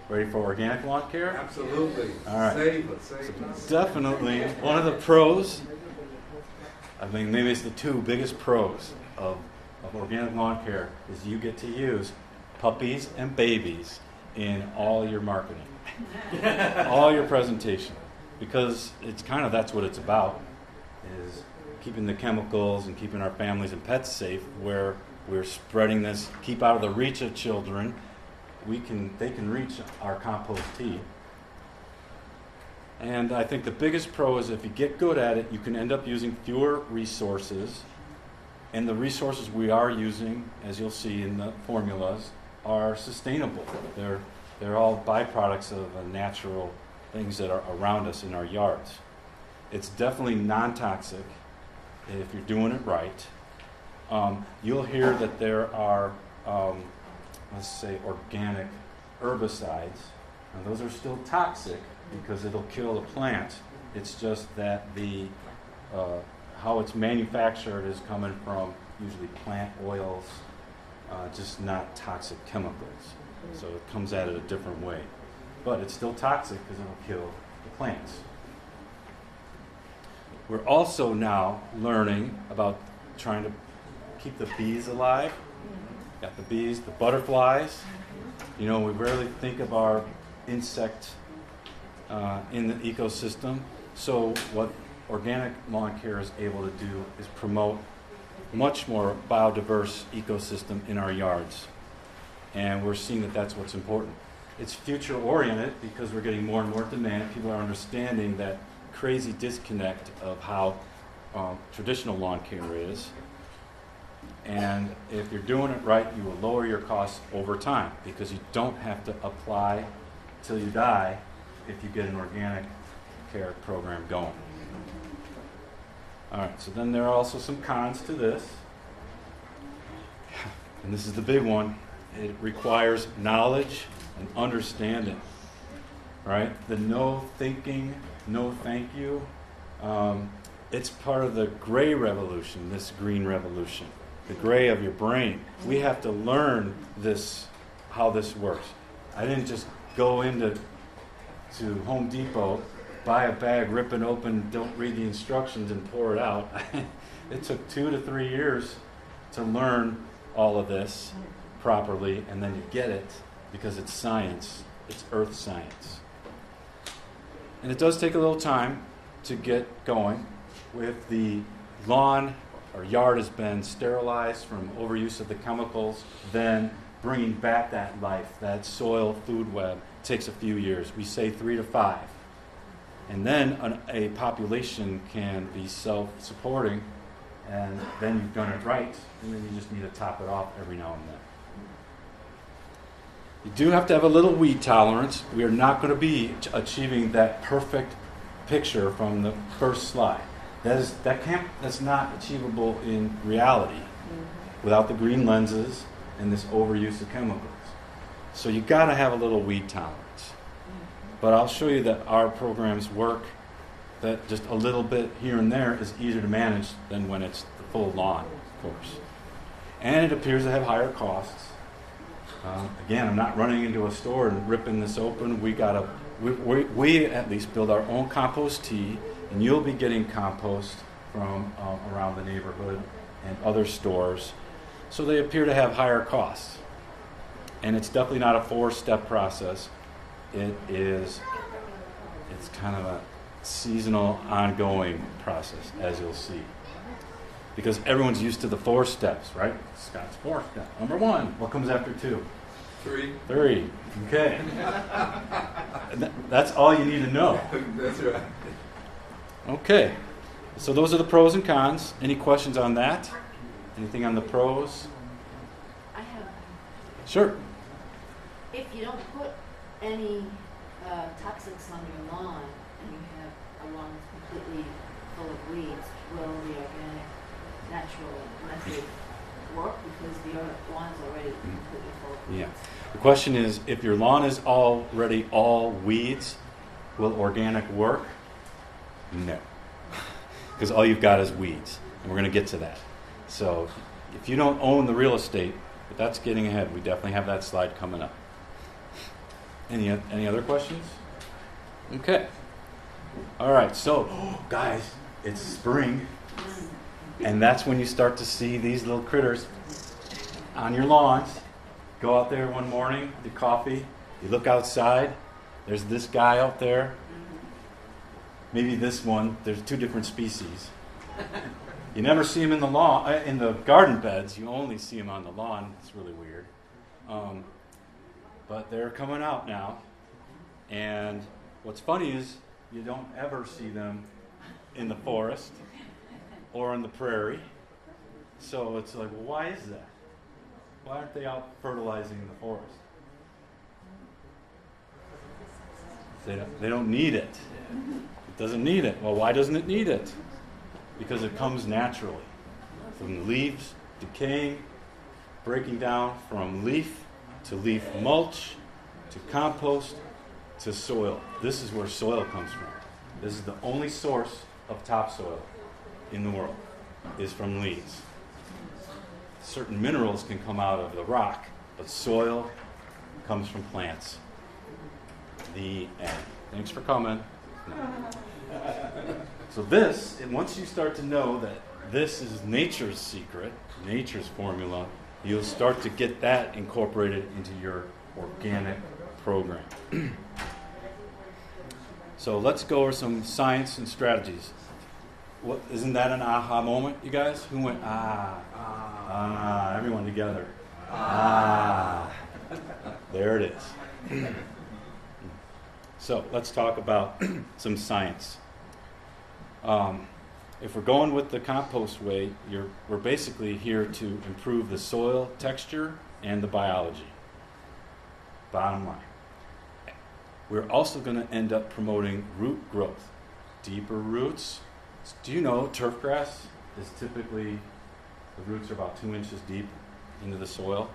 Ready for organic lawn care? Absolutely. All right. Save us. Definitely one of the pros, I mean maybe it's the two biggest pros of organic lawn care is you get to use puppies and babies in all your marketing, all your presentation, because it's kind of that's what it's about, is keeping the chemicals and keeping our families and pets safe where we're spreading this, keep out of the reach of children. They can reach our compost tea. And I think the biggest pro is if you get good at it, you can end up using fewer resources. And the resources we are using, as you'll see in the formulas, are sustainable. They're all byproducts of natural things that are around us in our yards. It's definitely non-toxic if you're doing it right. You'll hear that there are, let's say, organic herbicides. And those are still toxic because it'll kill the plant. It's just that the how it's manufactured is coming from usually plant oils, just not toxic chemicals. So it comes at it a different way. But it's still toxic because it'll kill the plants. We're also now learning about trying to keep the bees alive. Got the bees, the butterflies. You know, we rarely think of our insect in the ecosystem. So what organic lawn care is able to do is promote much more biodiverse ecosystem in our yards. And we're seeing that that's what's important. It's future oriented because we're getting more and more demand. People are understanding that crazy disconnect of how traditional lawn care is. And if you're doing it right, you will lower your costs over time because you don't have to apply till you die if you get an organic care program going. All right, so then there are also some cons to this. And this is the big one. It requires knowledge and understanding. Right? The no thinking, no thank you. It's part of the gray revolution, this green revolution. The gray of your brain. We have to learn this, how this works. I didn't just go into Home Depot, buy a bag, rip it open, don't read the instructions and pour it out. It took 2 to 3 years to learn all of this properly, and then you get it because it's science. It's earth science. And it does take a little time to get going. With the lawn or yard has been sterilized from overuse of the chemicals, then bringing back that life, that soil food web, takes a few years. We say 3 to 5. And then a population can be self-supporting, and then you've done it right, and then you just need to top it off every now and then. You do have to have a little weed tolerance. We are not going to be achieving that perfect picture from the first slide. That's not achievable in reality without the green lenses and this overuse of chemicals. So you got to have a little weed tolerance. But I'll show you that our programs work, that just a little bit here and there is easier to manage than when it's the full lawn, of course. And it appears to have higher costs. Again, I'm not running into a store and ripping this open. We at least build our own compost tea, and you'll be getting compost from around the neighborhood and other stores. So they appear to have higher costs. And it's definitely not a 4-step process. It's kind of a seasonal, ongoing process, as you'll see. Because everyone's used to the 4 steps, right? Scott's 4 step. Number 1, what comes after 2? 3. Okay. That's all you need to know. That's right. Okay. So those are the pros and cons. Any questions on that? Anything on the pros? I have. Sure. If you don't put any toxics on your lawn and you have a lawn that's completely full of weeds, will the organic natural method work because the lawn's already completely full of weeds? Yeah. The question is, if your lawn is already all weeds, will organic work? No. Because all you've got is weeds. And we're going to get to that. So if you don't own the real estate, but that's getting ahead. We definitely have that slide coming up. Any other questions? Okay. All right. So, guys, it's spring, and that's when you start to see these little critters on your lawns. Go out there one morning, your coffee. You look outside. There's this guy out there. Maybe this one. There's 2 different species. You never see them in the lawn, in the garden beds. You only see them on the lawn. It's really weird. But they're coming out now. And what's funny is you don't ever see them in the forest or on the prairie. So it's like, well, why is that? Why aren't they out fertilizing the forest? They don't need it. It doesn't need it. Well, why doesn't it need it? Because it comes naturally. From the leaves decaying, breaking down from leaf to leaf mulch to compost to soil. This is where soil comes from. This is the only source of topsoil in the world, is from leaves. Certain minerals can come out of the rock, but soil comes from plants. The end. Thanks for coming. So this, and once you start to know that this is nature's secret, nature's formula, you'll start to get that incorporated into your organic program. So let's go over some science and strategies. Isn't that an aha moment, you guys? Who went, everyone together. There it is. So let's talk about some science. If we're going with the compost way, we're basically here to improve the soil texture and the biology. Bottom line. We're also going to end up promoting root growth, deeper roots. Do you know turf grass is typically, the roots are about 2 inches deep into the soil?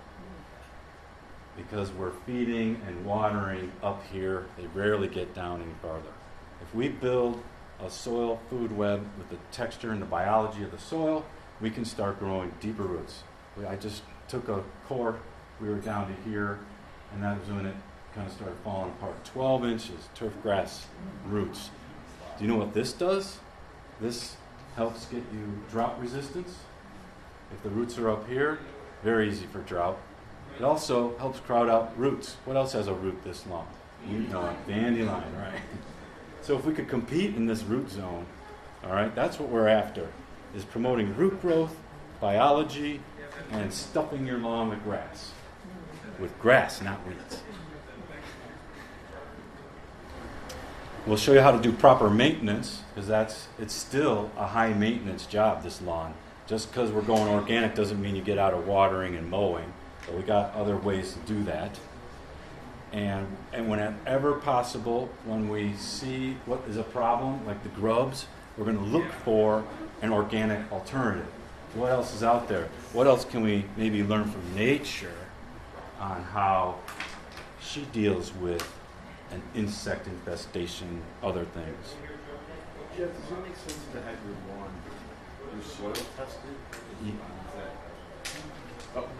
Because we're feeding and watering up here, they rarely get down any farther. If we build a soil food web with the texture and the biology of the soil, we can start growing deeper roots. I just took a core, we were down to here, and that was when it kind of started falling apart. 12 inches, turf grass roots. Do you know what this does? This helps get you drought resistance. If the roots are up here, very easy for drought. It also helps crowd out roots. What else has a root this long? You know it, dandelion, right? So if we could compete in this root zone, all right, that's what we're after, is promoting root growth, biology, and stuffing your lawn with grass. With grass, not weeds. We'll show you how to do proper maintenance, because it's still a high maintenance job, this lawn. Just because we're going organic doesn't mean you get out of watering and mowing. But we got other ways to do that. And whenever possible, when we see what is a problem, like the grubs, we're going to look for an organic alternative. What else is out there? What else can we maybe learn from nature on how she deals with an insect infestation, other things? Jeff, does it make sense to have your soil tested?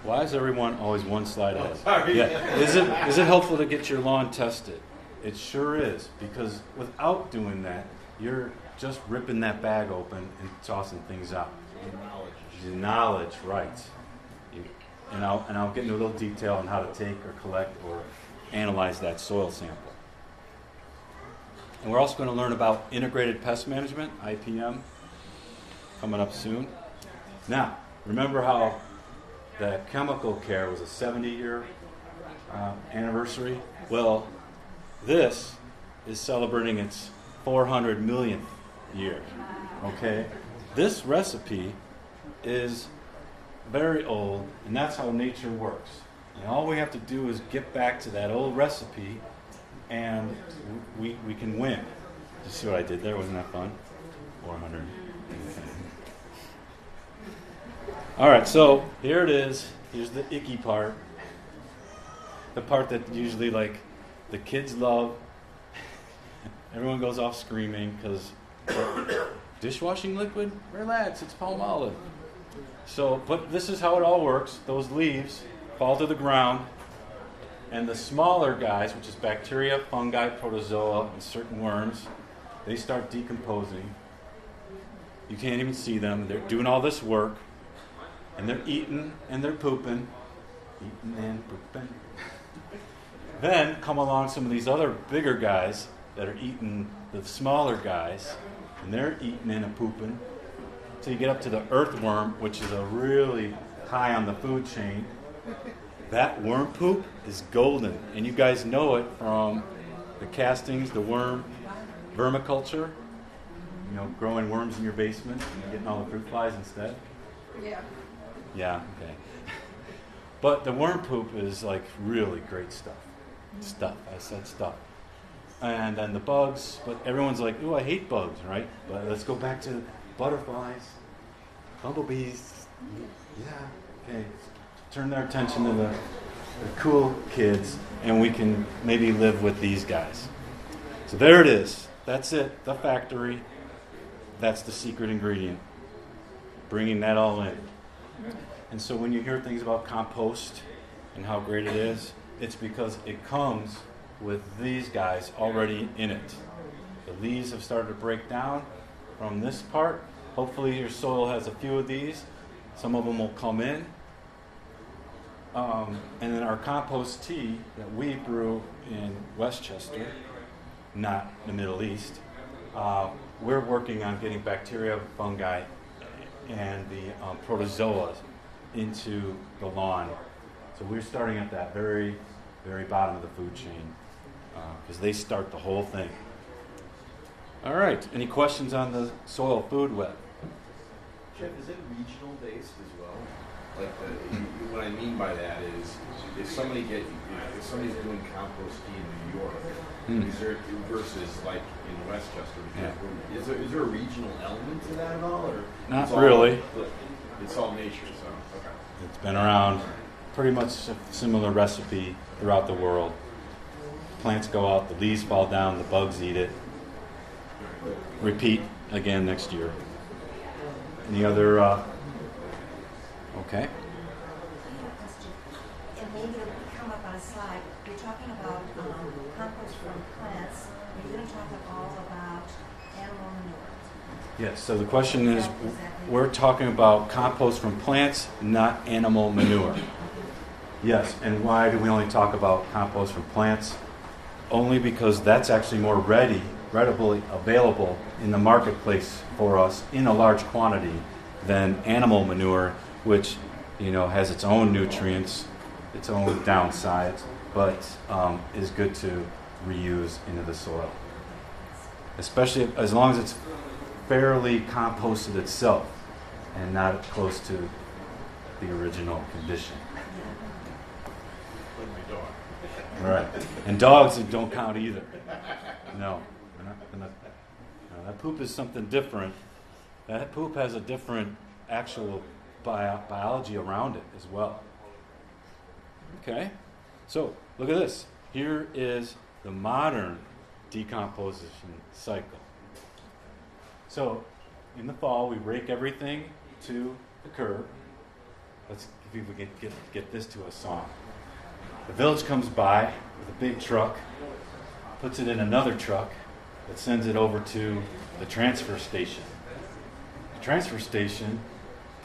Why is everyone always one slide ahead? Sorry. Yeah. Is it helpful to get your lawn tested? It sure is, because without doing that, you're just ripping that bag open and tossing things out. Knowledge, right. And I'll get into a little detail on how to take or collect or analyze that soil sample. And we're also going to learn about integrated pest management, IPM, coming up soon. Now, remember how the chemical care was a 70-year anniversary? Well, this is celebrating its 400 millionth year. Okay? This recipe is very old, and that's how nature works. And all we have to do is get back to that old recipe, and we can win. Did you see what I did there? Wasn't that fun? 400. All right, so here it is. Here's the icky part. The part that usually, like, the kids love. Everyone goes off screaming because dishwashing liquid? Relax, it's palm olive. So, but this is how it all works. Those leaves fall to the ground. And the smaller guys, which is bacteria, fungi, protozoa, and certain worms, they start decomposing. You can't even see them. They're doing all this work, and they're eating and they're pooping. Eating and pooping. Then come along some of these other bigger guys that are eating the smaller guys, and they're eating and pooping. So you get up to the earthworm, which is a really high on the food chain. That worm poop is golden, and you guys know it from the castings, the worm vermiculture. You know, growing worms in your basement and getting all the fruit flies instead. Yeah. Yeah, okay. But the worm poop is like really great stuff. Stuff, I said stuff. And then the bugs, but everyone's like, ooh, I hate bugs, right? But let's go back to butterflies, bumblebees. Yeah, okay. Turn their attention to the cool kids, and we can maybe live with these guys. So there it is. That's it, the factory. That's the secret ingredient. Bringing that all in. And so when you hear things about compost and how great it is, it's because it comes with these guys already in it. The leaves have started to break down from this part. Hopefully your soil has a few of these. Some of them will come in. And then our compost tea that we brew in Westchester, not the Middle East, we're working on getting bacteria, fungi, and the protozoa into the lawn. So we're starting at that very, very bottom of the food chain because they start the whole thing. All right. Any questions on the soil food web? Jeff, is it regional based as well? Like what I mean by that is, if somebody's doing compost tea in New York, is there versus like in Westchester? Is there a regional element to that at all, or not really? It's all nature, so okay. It's been around, pretty much a similar recipe throughout the world. Plants go out, the leaves fall down, the bugs eat it. Repeat again next year. Any other? Okay. And maybe it'll come up on a slide. You're talking about compost from plants. You're going to talk at all about animal manure. Yes, so the question is, we're talking about compost from plants, not animal manure. Yes, and why do we only talk about compost from plants? Only because that's actually more readily available in the marketplace for us in a large quantity than animal manure, which has its own nutrients, its own downsides, but is good to reuse into the soil. Especially as long as it's fairly composted itself and not close to the original condition. Like my dog. Right. And dogs don't count either. No. That poop is something different. That poop has a different actual biology around it as well. Okay? So, look at this. Here is the modern decomposition cycle. So, in the fall, we rake everything to the curb. Let's see if we can get this to a song. The village comes by with a big truck, puts it in another truck that sends it over to the transfer station. The transfer station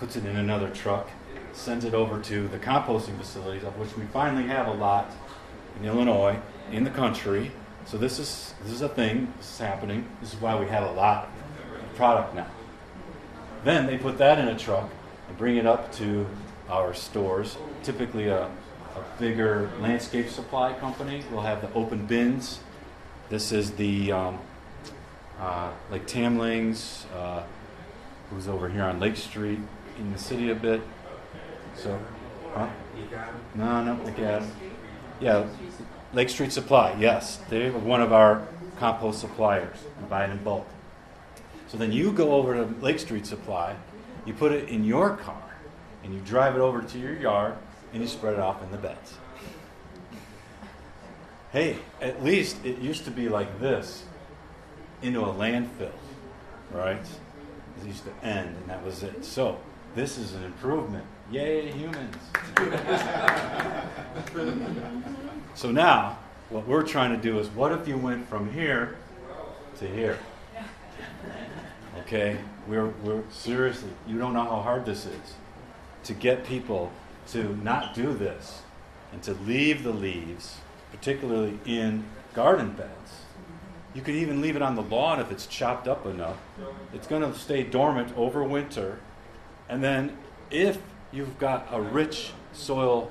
puts it in another truck, sends it over to the composting facilities, of which we finally have a lot in Illinois, in the country. So this is a thing. This is happening. This is why we have a lot of product now. Then they put that in a truck and bring it up to our stores. Typically a bigger landscape supply company will have the open bins. This is the like Tamling's, who's over here on Lake Street in the city a bit. So, No, McAdam. Yeah, Lake Street Supply, yes. They're one of our compost suppliers. We buy it in bulk. So then you go over to Lake Street Supply, you put it in your car, and you drive it over to your yard, and you spread it off in the beds. Hey, at least it used to be like this into a landfill, right? It used to end, and that was it. So this is an improvement. Yay, humans. So now, what we're trying to do is, what if you went from here to here? Okay? We're seriously, you don't know how hard this is to get people to not do this and to leave the leaves, particularly in garden beds. You could even leave it on the lawn if it's chopped up enough. It's going to stay dormant over winter. And then if you've got a rich soil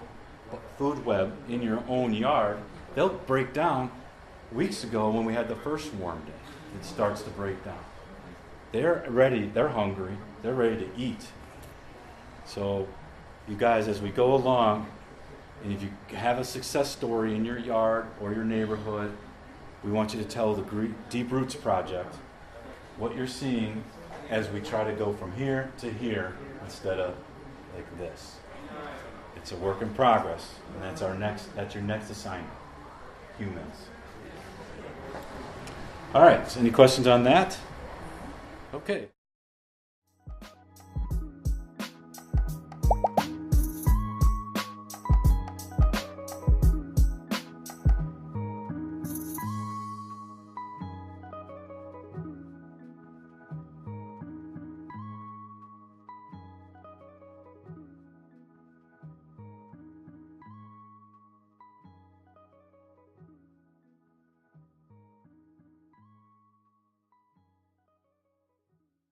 food web in your own yard, they'll break down. Weeks ago when we had the first warm day, it starts to break down. They're ready, they're hungry, they're ready to eat. So you guys, as we go along, and if you have a success story in your yard or your neighborhood, we want you to tell the Deep Roots Project what you're seeing as we try to go from here to here instead of like this. It's a work in progress, and that's your next assignment, humans. All right, so any questions on that? Okay.